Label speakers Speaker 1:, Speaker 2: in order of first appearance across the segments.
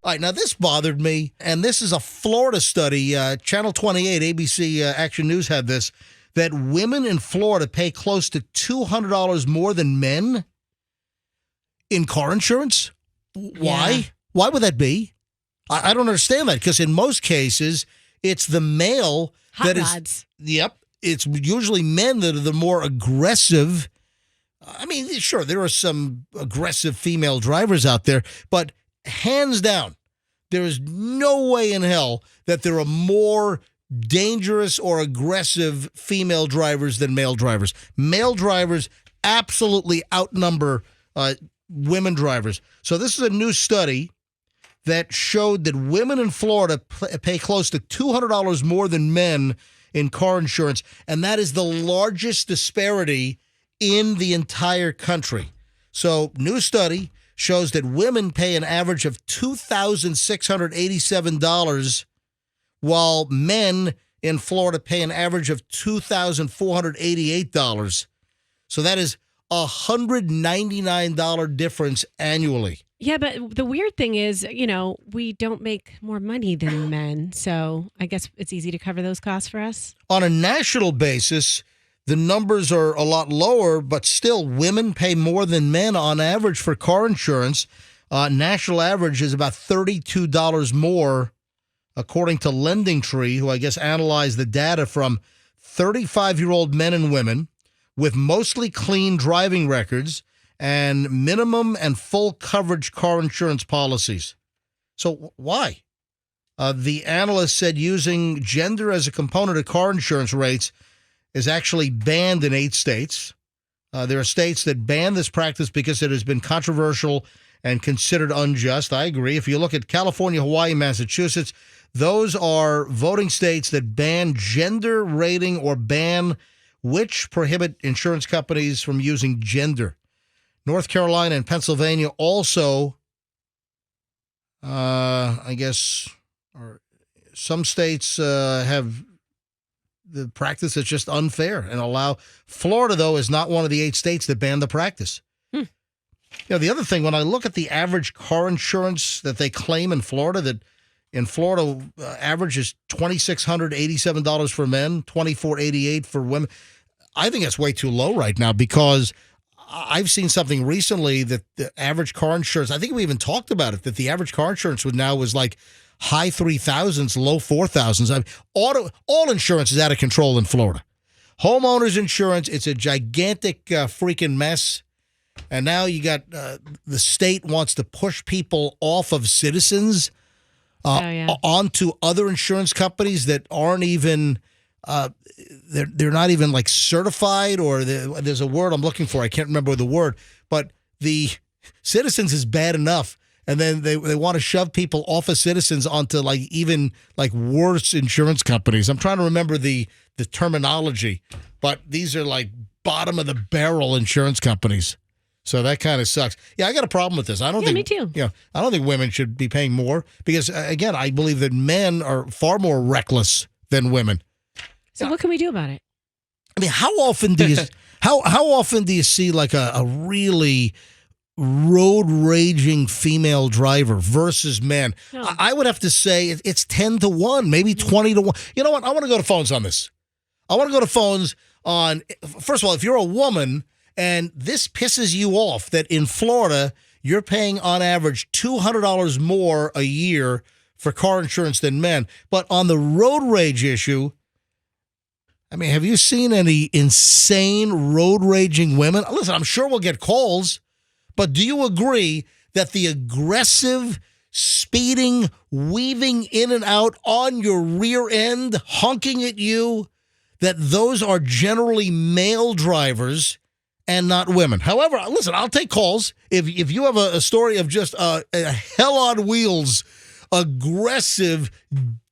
Speaker 1: All right, now this bothered me, and this is a Florida study. Channel 28, ABC Action News had this, that women in Florida pay close to $200 more than men in car insurance. Why?
Speaker 2: Yeah.
Speaker 1: Why would that be? I don't understand that, because in most cases, it's the male
Speaker 2: Hot
Speaker 1: that
Speaker 2: rods.
Speaker 1: is. Yep. It's usually men that are the more aggressive. I mean, sure, there are some aggressive female drivers out there, but hands down, there is no way in hell that there are more dangerous or aggressive female drivers than male drivers. Male drivers absolutely outnumber women drivers. So this is a new study that showed that women in Florida pay close to $200 more than men in car insurance, and that is the largest disparity in the entire country. So, new study shows that women pay an average of $2,687, while men in Florida pay an average of $2,488. So that is a $199 difference annually.
Speaker 2: Yeah, but the weird thing is, we don't make more money than men. So I guess it's easy to cover those costs for us.
Speaker 1: On a national basis, the numbers are a lot lower, but still women pay more than men on average for car insurance. National average is about $32 more, according to LendingTree, who I guess analyzed the data from 35-year-old men and women with mostly clean driving records and minimum and full coverage car insurance policies. So why? The analyst said using gender as a component of car insurance rates is actually banned in 8 states. There are states that ban this practice because it has been controversial and considered unjust. I agree. If you look at California, Hawaii, Massachusetts, those are voting states that ban gender rating or ban which prohibit insurance companies from using gender. North Carolina and Pennsylvania also, I guess, or some states have the practice that's just unfair and allow. Florida, though, is not one of the 8 states that ban the practice. The other thing, when I look at the average car insurance that they claim in Florida, that in Florida, average is $2,687 for men, $2,488 for women. I think that's way too low right now, because I've seen something recently that the average car insurance, I think we even talked about it, that the average car insurance now was like high 3,000s, low 4,000s. I mean, all insurance is out of control in Florida. Homeowners insurance, it's a gigantic freaking mess. And now you got the state wants to push people off of Citizens onto other insurance companies that aren't even they're not even like certified, or there's a word I'm looking for. I can't remember the word, but the Citizens is bad enough. And then they want to shove people off of Citizens onto even worse insurance companies. I'm trying to remember the terminology, but these are like bottom of the barrel insurance companies. So that kind of sucks. Yeah, I got a problem with this. I don't think
Speaker 2: me too.
Speaker 1: I don't think women should be paying more, because again, I believe that men are far more reckless than women.
Speaker 2: So what can we do about it?
Speaker 1: I mean, how often do you how often do you see like a really road raging female driver versus men?
Speaker 2: Oh.
Speaker 1: I would have to say it's 10-1, maybe 20-1. You know what? I want to go to phones on this. I want to go to phones on, first of all, if you're a woman and this pisses you off that in Florida you're paying on average $200 more a year for car insurance than men, but on the road rage issue, I mean, have you seen any insane road raging women? Listen, I'm sure we'll get calls, but do you agree that the aggressive, speeding, weaving in and out on your rear end, honking at you, that those are generally male drivers and not women? However, listen, I'll take calls. If you have a story of just a hell on wheels, aggressive,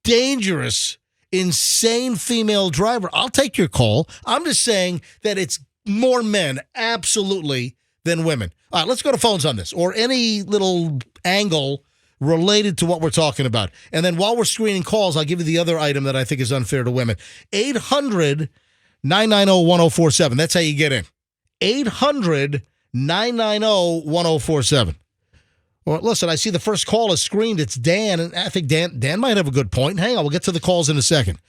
Speaker 1: dangerous, insane female driver, I'll take your call. I'm just saying that it's more men, absolutely, than women. All right, let's go to phones on this, or any little angle related to what we're talking about. And then while we're screening calls, I'll give you the other item that I think is unfair to women. 800-990-1047. That's how you get in. 800-990-1047. Well, listen, I see the first call is screened. It's Dan, and I think Dan might have a good point. Hang on, we'll get to the calls in a second.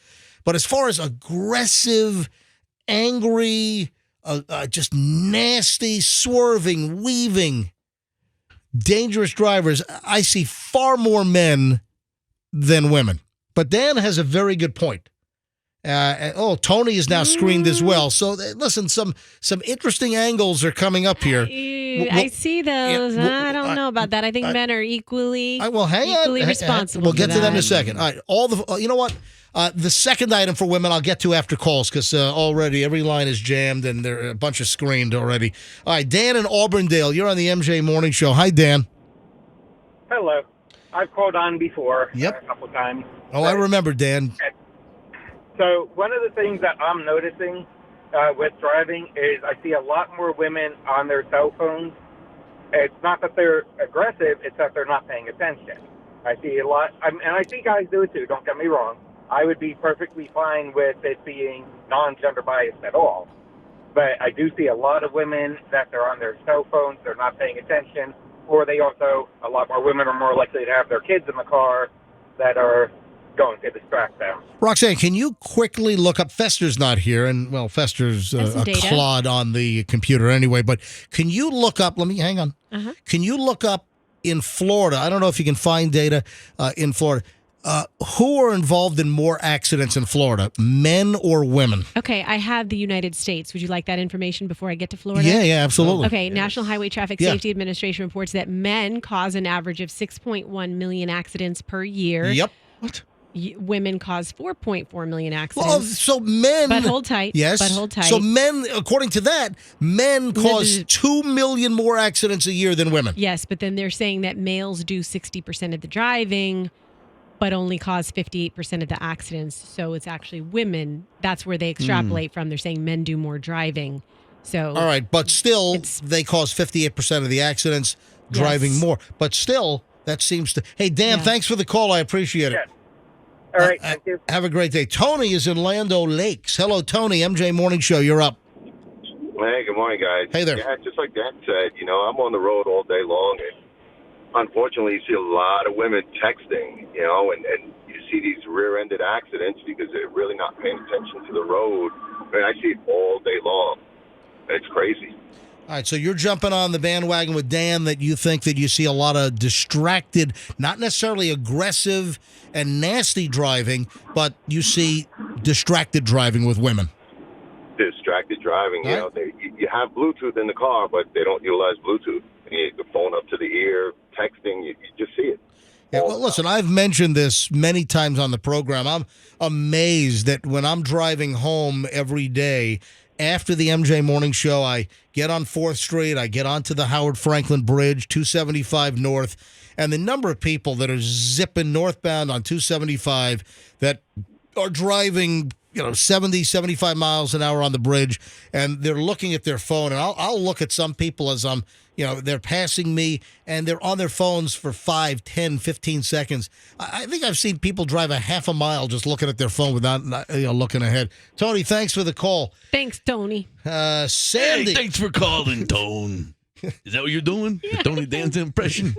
Speaker 1: But as far as aggressive, angry, just nasty, swerving, weaving, dangerous drivers, I see far more men than women. But Dan has a very good point. Tony is now screened as well. So listen, some interesting angles are coming up here.
Speaker 2: I see those. I don't know about that. I think men are equally responsible.
Speaker 1: We'll get to
Speaker 2: that
Speaker 1: them in a second. All right, you know what? The second item for women I'll get to after calls because already every line is jammed and there are a bunch of screened already. All right, Dan in Auburndale, you're on the MJ Morning Show. Hi, Dan.
Speaker 3: Hello. I've called on before
Speaker 1: a
Speaker 3: couple times.
Speaker 1: I remember, Dan.
Speaker 3: So one of the things that I'm noticing with driving is I see a lot more women on their cell phones. It's not that they're aggressive, it's that they're not paying attention. I see a lot, and I see guys do it too, don't get me wrong. I would be perfectly fine with it being non-gender biased at all. But I do see a lot of women that they're on their cell phones, they're not paying attention, or a lot more women are more likely to have their kids in the car that are going to distract them.
Speaker 1: Roxanne, can you quickly look up, Fester's not here, and Fester's a clod on the computer anyway, but can you look up, hang on. Can you look up in Florida, I don't know if you can find data in Florida, who are involved in more accidents in Florida, men or women?
Speaker 2: Okay, I have the United States. Would you like that information before I get to Florida?
Speaker 1: Yeah, absolutely.
Speaker 2: Okay, National Highway Traffic Safety Administration reports that men cause an average of 6.1 million accidents per year.
Speaker 1: Yep. What?
Speaker 2: Women cause 4.4 million accidents.
Speaker 1: Well, so men...
Speaker 2: But hold tight.
Speaker 1: Yes.
Speaker 2: But hold tight.
Speaker 1: So men, according to that, men cause 2 million more accidents a year than women.
Speaker 2: Yes, but then they're saying that males do 60% of the driving, but only cause 58% of the accidents. So it's actually women. That's where they extrapolate from. They're saying men do more driving. So
Speaker 1: all right, but still, they cause 58% of the accidents, driving more. But still, that seems to... Hey, Dan, thanks for the call. I appreciate it.
Speaker 3: Yes. All right, thank you.
Speaker 1: Have a great day. Tony is in Land Lakes. Hello, Tony. MJ Morning Show. You're up.
Speaker 4: Hey, good morning, guys.
Speaker 1: Hey there.
Speaker 4: Yeah, just like Dan said, I'm on the road all day long, and unfortunately, you see a lot of women texting, and you see these rear-ended accidents because they're really not paying attention to the road. I mean, I see it all day long. It's crazy.
Speaker 1: All right, so you're jumping on the bandwagon with Dan that you think that you see a lot of distracted, not necessarily aggressive and nasty driving, but you see distracted driving with women.
Speaker 4: Distracted driving, you have Bluetooth in the car, but they don't utilize Bluetooth. You get the phone up to the ear, texting, you just see it.
Speaker 1: Yeah, well, listen, I've mentioned this many times on the program. I'm amazed that when I'm driving home every day, after the MJ Morning Show, I get on 4th Street, I get onto the Howard Franklin Bridge, 275 North, and the number of people that are zipping northbound on 275 that are driving 70, 75 miles an hour on the bridge, and they're looking at their phone. And I'll look at some people as they're passing me, and they're on their phones for 5, 10, 15 seconds. I think I've seen people drive a half a mile just looking at their phone without looking ahead. Tony, thanks for the call.
Speaker 2: Thanks, Tony.
Speaker 1: Sandy.
Speaker 5: Hey, thanks for calling, Tone. Is that what you're doing? Yeah. Tony Dan's impression?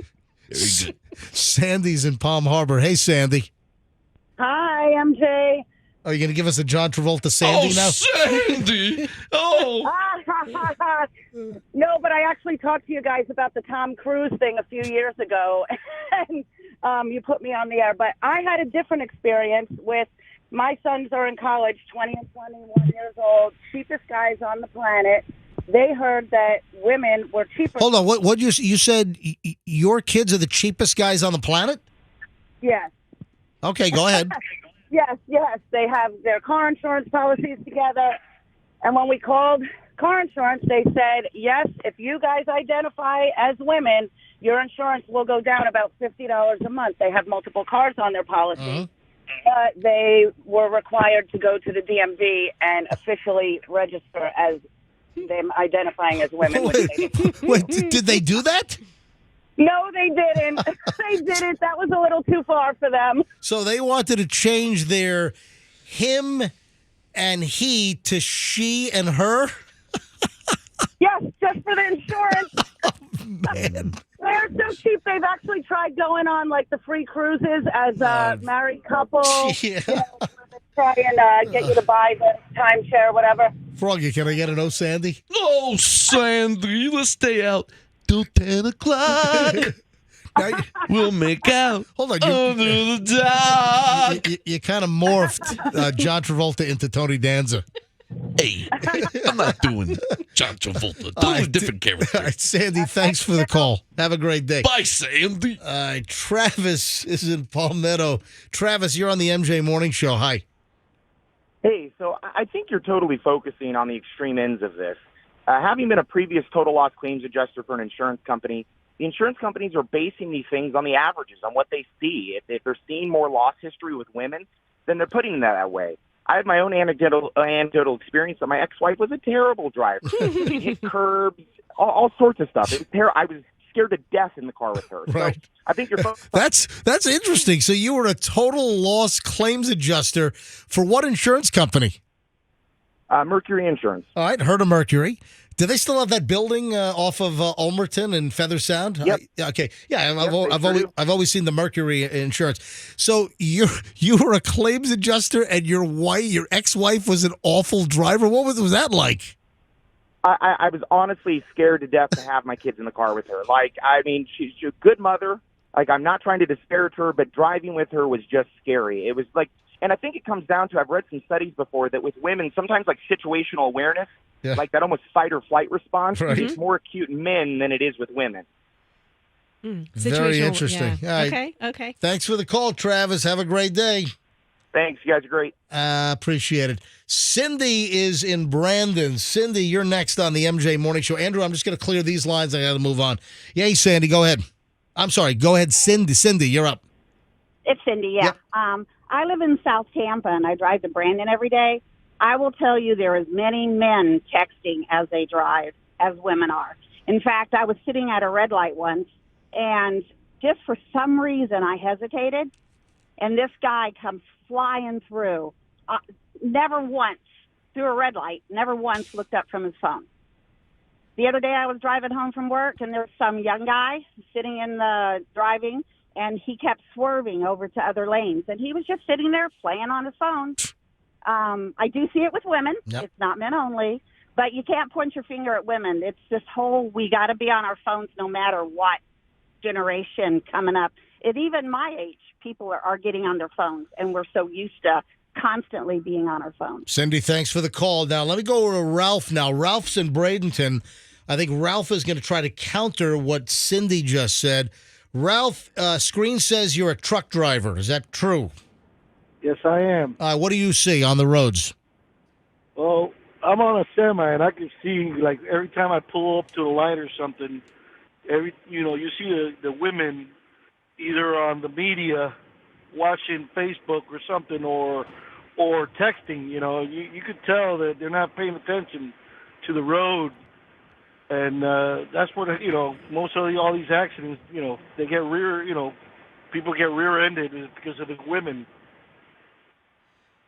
Speaker 5: Very good.
Speaker 1: Sandy's in Palm Harbor. Hey, Sandy.
Speaker 6: Hi, MJ.
Speaker 1: Are you going to give us a John Travolta Sandy now?
Speaker 5: Sandy! Oh!
Speaker 6: No, but I actually talked to you guys about the Tom Cruise thing a few years ago, and you put me on the air. But I had a different experience with my sons are in college, 20 and 21 years old, cheapest guys on the planet. They heard that women were cheaper.
Speaker 1: Hold on, what you said? Your kids are the cheapest guys on the planet?
Speaker 6: Yes.
Speaker 1: Okay, go ahead.
Speaker 6: Yes. They have their car insurance policies together. And when we called car insurance, they said, yes, if you guys identify as women, your insurance will go down about $50 a month. They have multiple cars on their policy. But they were required to go to the DMV and officially register as them identifying as women.
Speaker 1: Wait, did they do that?
Speaker 6: No, they didn't. They didn't. That was a little too far for them.
Speaker 1: So they wanted to change their him and he to she and her?
Speaker 6: Yes, just for the insurance.
Speaker 1: man.
Speaker 6: They're so cheap. They've actually tried going on like the free cruises as a married couple.
Speaker 1: Yeah.
Speaker 6: You know, where they try and get you to buy the timeshare, whatever.
Speaker 1: Froggy, can I get an Sandy?
Speaker 5: Oh, Sandy, let's stay out till 10 o'clock.
Speaker 1: Now,
Speaker 5: We'll make out
Speaker 1: hold on.
Speaker 5: under the dock.
Speaker 1: You kind of morphed John Travolta into Tony Danza.
Speaker 5: Hey, I'm not doing John Travolta. Totally different
Speaker 1: All
Speaker 5: character.
Speaker 1: right, Sandy, thanks for the call. Have a great day.
Speaker 5: Bye, Sandy.
Speaker 1: All right, Travis is in Palmetto. Travis, you're on the MJ Morning Show. Hi.
Speaker 7: Hey, so I think you're totally focusing on the extreme ends of this. Having been a previous total loss claims adjuster for an insurance company, the insurance companies are basing these things on the averages, on what they see. If they're seeing more loss history with women, then they're putting that way. I had my own anecdotal experience that my ex-wife was a terrible driver. She hit curbs, all sorts of stuff. It was terrible. I was scared to death in the car with her.
Speaker 1: Right.
Speaker 7: So I think you're
Speaker 1: That's interesting. So you were a total loss claims adjuster for what insurance company?
Speaker 7: Mercury Insurance.
Speaker 1: All right, heard of Mercury. Do they still have that building off of Ulmerton and Feather Sound?
Speaker 7: Yep.
Speaker 1: Okay. Yeah,
Speaker 7: Yep,
Speaker 1: I've always seen the Mercury Insurance. So you were a claims adjuster, and your ex-wife was an awful driver. What was that like?
Speaker 7: I was honestly scared to death to have my kids in the car with her. Like, I mean, she's a good mother. Like, I'm not trying to disparage her, but driving with her was just scary. It was like, and I think it comes down to, I've read some studies before that with women, sometimes like situational awareness, like that almost fight or flight response, is more acute in men than it is with women.
Speaker 1: Very interesting.
Speaker 2: Yeah.
Speaker 1: All right.
Speaker 2: Okay.
Speaker 1: Thanks for the call, Travis. Have a great day.
Speaker 7: Thanks. You guys are great.
Speaker 1: Appreciate it. Cindy is in Brandon. Cindy, you're next on the MJ Morning Show. Andrew, I'm just going to clear these lines. I got to move on. Yay, Sandy, go ahead. I'm sorry. Go ahead, Cindy. Cindy, you're up.
Speaker 6: It's Cindy, yeah.
Speaker 1: Yep.
Speaker 6: I live in South Tampa, and I drive to Brandon every day. I will tell you there are as many men texting as they drive as women are. In fact, I was sitting at a red light once, and just for some reason I hesitated, and this guy comes flying through. Never once, through a red light, never once looked up from his phone. The other day I was driving home from work, and there was some young guy sitting in the driving, and he kept swerving over to other lanes. And he was just sitting there playing on his phone. I do see it with women.
Speaker 1: Yep.
Speaker 6: It's not men only. But you can't point your finger at women. It's this whole, we got to be on our phones no matter what generation coming up. At even my age, people are getting on their phones, and we're so used to constantly being on our phones.
Speaker 1: Cindy, thanks for the call. Now, let me go to Ralph now. Ralph's in Bradenton. I think Ralph is going to try to counter what Cindy just said. Ralph, screen says you're a truck driver. Is that true?
Speaker 8: Yes, I am.
Speaker 1: What do you see on the roads?
Speaker 8: Well, I'm on a semi, and I can see, like, every time I pull up to a light or something, you see the women either on the media watching Facebook or something or texting. You could tell that they're not paying attention to the road. And that's what, most of all these accidents, they get people get rear-ended because of the women.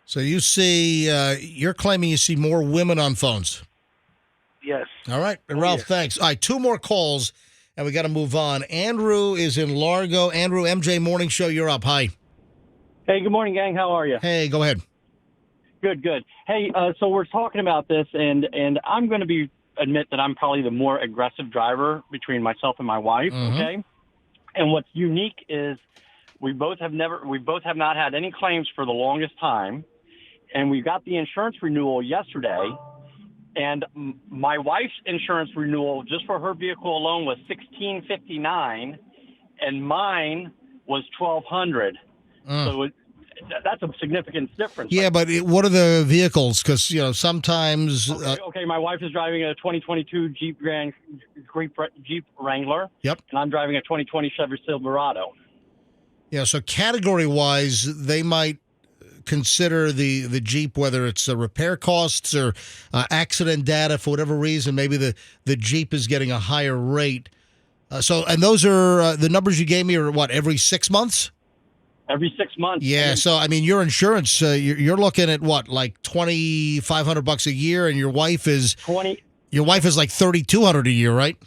Speaker 1: So you see, you're claiming you see more women on phones.
Speaker 8: Yes.
Speaker 1: All right. And Ralph, thanks. All right, two more calls, and we got to move on. Andrew is in Largo. Andrew, MJ Morning Show, you're up. Hi.
Speaker 9: Hey, good morning, gang. How are you?
Speaker 1: Hey, go ahead.
Speaker 9: Good. Hey, so we're talking about this, and I'm going to admit that I'm probably the more aggressive driver between myself and my wife. Okay. And what's unique is we both have not had any claims for the longest time, and we got the insurance renewal yesterday. And my wife's insurance renewal just for her vehicle alone was $1,659, and mine was $1,200. So that's a significant difference.
Speaker 1: Yeah, but what are the vehicles? Because sometimes.
Speaker 9: Okay. My wife is driving a 2022 Jeep Wrangler.
Speaker 1: Yep.
Speaker 9: And I'm driving a 2020 Chevy Silverado.
Speaker 1: Yeah. So category-wise, they might consider the Jeep, whether it's repair costs or accident data for whatever reason. Maybe the Jeep is getting a higher rate. And those are the numbers you gave me are what, every 6 months?
Speaker 9: Every 6 months.
Speaker 1: Yeah. So I mean, your insurance, you're looking at what, like $2,500 a year, and your wife is like $3,200 a year, right?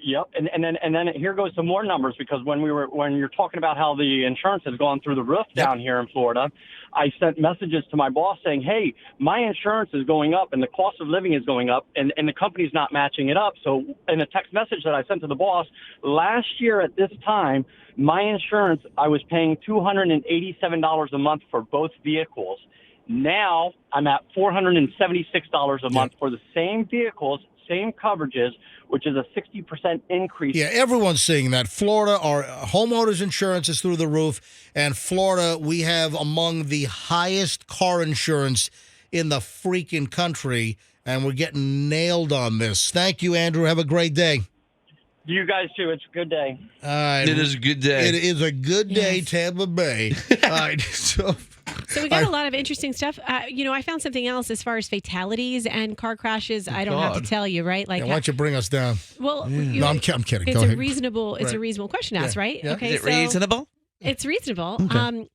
Speaker 9: Yep, and then here goes some more numbers, because when you're talking about how the insurance has gone through the roof down here in Florida, I sent messages to my boss saying, hey, my insurance is going up and the cost of living is going up, and the company's not matching it up. So in a text message that I sent to the boss, last year at this time, my insurance, I was paying $287 a month for both vehicles. Now I'm at $476 a month for the same vehicles, same coverages, which is a 60% increase.
Speaker 1: Yeah, everyone's seeing that. Florida, our homeowners insurance is through the roof. And Florida, we have among the highest car insurance in the freaking country. And we're getting nailed on this. Thank you, Andrew. Have a great day.
Speaker 9: You guys too. It's a good day.
Speaker 1: All right.
Speaker 5: It is a good day.
Speaker 1: It is a good day, Tampa Bay. All right.
Speaker 2: So we got a lot of interesting stuff. I found something else as far as fatalities and car crashes. I don't have to tell you, right? Like,
Speaker 1: why don't you bring us down?
Speaker 2: Well,
Speaker 1: no, I'm kidding.
Speaker 2: It's
Speaker 1: Go
Speaker 2: a
Speaker 1: ahead.
Speaker 2: reasonable. It's a reasonable question to ask, right?
Speaker 1: Yeah.
Speaker 2: Okay,
Speaker 5: Is it reasonable?
Speaker 2: It's reasonable.
Speaker 1: Okay.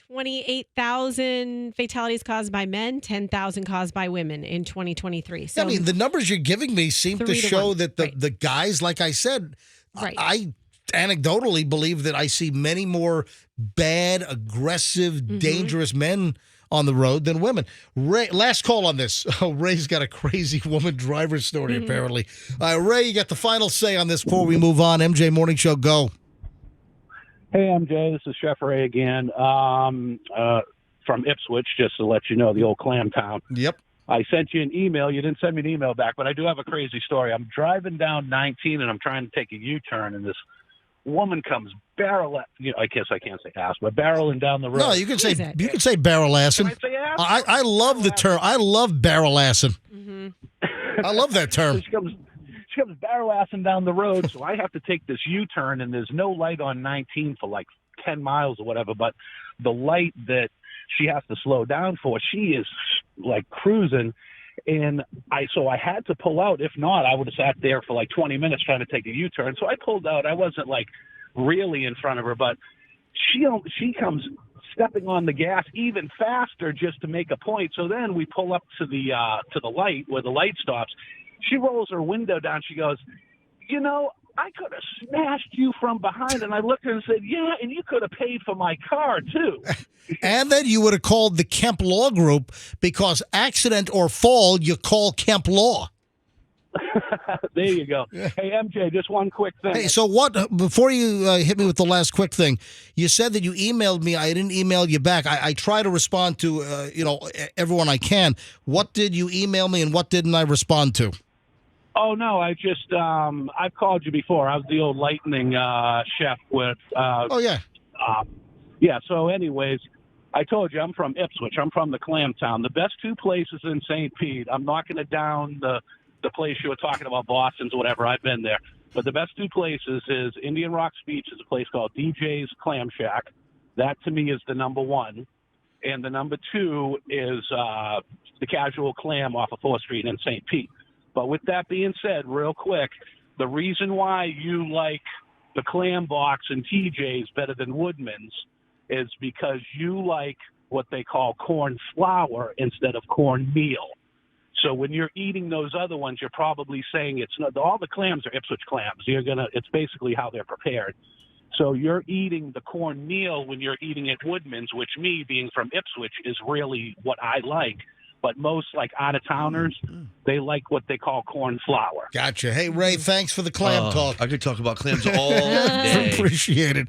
Speaker 2: 28,000 fatalities caused by men, 10,000 caused by women in 2023. So
Speaker 1: I mean, the numbers you're giving me seem to
Speaker 2: 3 to
Speaker 1: show
Speaker 2: 1.
Speaker 1: that the guys, like I said,
Speaker 2: Right.
Speaker 1: I anecdotally believe that I see many more bad, aggressive, dangerous men on the road than women. Ray, last call on this. Oh, Ray's got a crazy woman driver story, apparently. Ray, you got the final say on this before we move on. MJ Morning Show, go.
Speaker 10: Hey, MJ, this is Chef Ray again from Ipswich, just to let you know, the old clam town.
Speaker 1: Yep.
Speaker 10: I sent you an email. You didn't send me an email back, but I do have a crazy story. I'm driving down 19, and I'm trying to take a U-turn, and this woman comes I guess I can't say ass, but barreling down the road.
Speaker 1: No, you can say barrel assing.
Speaker 10: Can I say ass?
Speaker 1: I love the term. I love barrel assing. I love that term.
Speaker 10: She comes barrel assing down the road, so I have to take this U-turn, and there's no light on 19 for like 10 miles or whatever, but the light that she has to slow down for, she is like cruising, and I had to pull out. If not, I would have sat there for like 20 minutes trying to take a U-turn. So I pulled out. I wasn't like really in front of her, but she comes stepping on the gas even faster just to make a point. So then we pull up to the light where the light stops. She rolls her window down. She goes, I could have smashed you from behind. And I looked at her and said, yeah, and you could have paid for my car, too.
Speaker 1: And then you would have called the Kemp Law Group, because accident or fall, you call Kemp Law.
Speaker 10: There you go. Hey, MJ, just one quick thing.
Speaker 1: Hey, so before you hit me with the last quick thing, you said that you emailed me. I didn't email you back. I try to respond to, everyone I can. What did you email me and what didn't I respond to?
Speaker 10: Oh, no, I just, I've called you before. I was the old lightning chef with.
Speaker 1: Oh, yeah.
Speaker 10: Yeah, so anyways, I told you I'm from Ipswich. I'm from the clam town. The best two places in St. Pete. I'm knocking it down the place you were talking about, Boston's or whatever. I've been there. But the best two places is Indian Rocks Beach is a place called DJ's Clam Shack. That, to me, is the number one. And the number two is the Casual Clam off of 4th Street in St. Pete. But with that being said, real quick, the reason why you like the Clam Box and TJ's better than Woodman's is because you like what they call corn flour instead of cornmeal. So when you're eating those other ones, you're probably saying it's not, all the clams are Ipswich clams. It's basically how they're prepared. So you're eating the cornmeal when you're eating at Woodman's, which me being from Ipswich is really what I like. But most like out-of-towners, they like what they call corn flour.
Speaker 1: Gotcha. Hey, Ray, thanks for the clam talk.
Speaker 5: I could talk about clams all day.
Speaker 1: Appreciate it.